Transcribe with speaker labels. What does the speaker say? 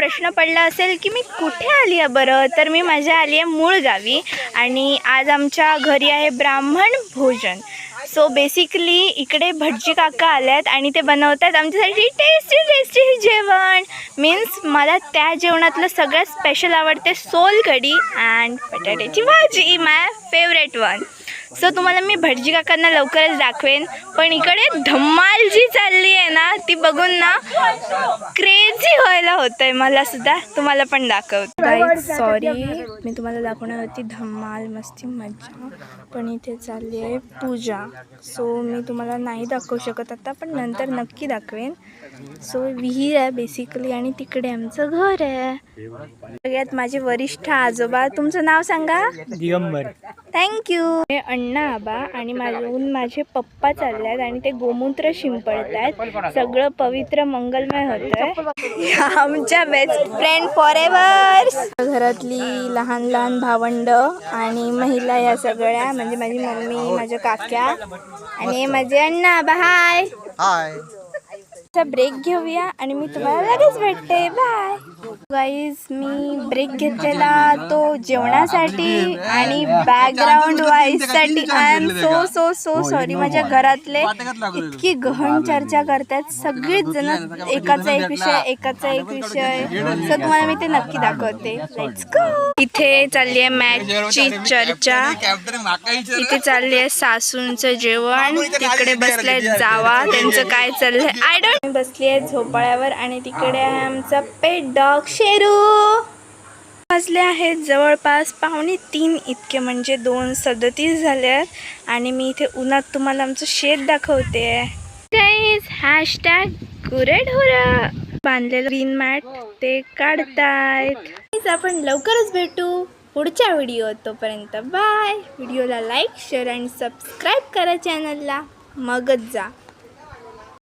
Speaker 1: प्रश्न पडला असेल की मी कुठे आली आहे बरं, तर मी माझ्या आली आहे मूळ गावी आणि आज आमच्या घरी आहे ब्राह्मण भोजन. सो बेसिकली इकडे भटजी काका आल्यात आणि ते बनवतात आमच्यासाठी टेस्टी टेस्टी जेवण. मीन्स मला त्या जेवणातलं सगळ्यात स्पेशल आवडते सोलकढी अँड बटाट्याची भाजी, माय फेवरेट वन. सो तुम्हाला मी भटजी काकांना लवकरच दाखवेन. पण इकडे धम्माल जी चालली आहे ना, ती बघून ना क्रेझी व्हायला होतंय मला सुद्धा. तुम्हाला पण दाखवते. गाईज सॉरी, मी तुम्हाला दाखवणार होती धम्माल, मस्ती मज्जा, पण इथे चालली आहे पूजा. सो मी तुम्हाला नाही दाखवू शकत आता, पण नंतर नक्की दाखवेन. सो विहीर आहे बेसिकली आणि तिकडे आमचं घर आहे. सगळ्यात माझे वरिष्ठ आजोबा. तुमचं नाव सांगा?
Speaker 2: दिगंबर.
Speaker 1: थँक्यू. हे अण्णा आबा आणि माझे पप्पा चालले आणि ते गोमूत्र शिंपडतात. सगळं पवित्र मंगलमय होतंय. आमच्या बेस्ट फ्रेंड फॉर एव्हर. घरातली लहान लहान भावंड आणि महिला या सगळ्या, म्हणजे माझी मम्मी, माझ्या काक्या आणि माझे अण्णा आबा. हाय
Speaker 2: हाय.
Speaker 1: ब्रेक घेऊया आणि मी तुम्हाला लगेच भेटते. Bye guys. मी ब्रेक घेतलेला तो जेवणासाठी आणि बॅकग्राऊंड वाईजसाठी. I am so so so sorry. माझ्या घरातले इतकी गहन चर्चा करतात, सगळीच जण एकाचा एक विषय. सो तुम्हाला मी ते नक्की दाखवते. Let's go. इथे चालली आहे मॅचची चर्चा. इथे चालली आहे सासूंचं जेवण. तिकडे बसले जावा, त्यांचं काय चाललंय आय डोंट. मी बसली आहे झोपाळ्यावर आणि तिकडे आहे आमचा पेट डॉग शेरू. वाजले आहेत जवळपास 2:45 इतके, म्हणजे 2:37 झाले आहेत आणि मी इथे उन्हात तुम्हाला आमचं शेत दाखवते. गाईज #गुरेढोरं बांधलेलं ग्रीन मॅट ते काढतायत. आपण लवकरच भेटू पुढच्या व्हिडिओ. तोपर्यंत बाय. व्हिडिओला लाईक, शेअर आणि सबस्क्राईब करा चॅनलला. मगच जा.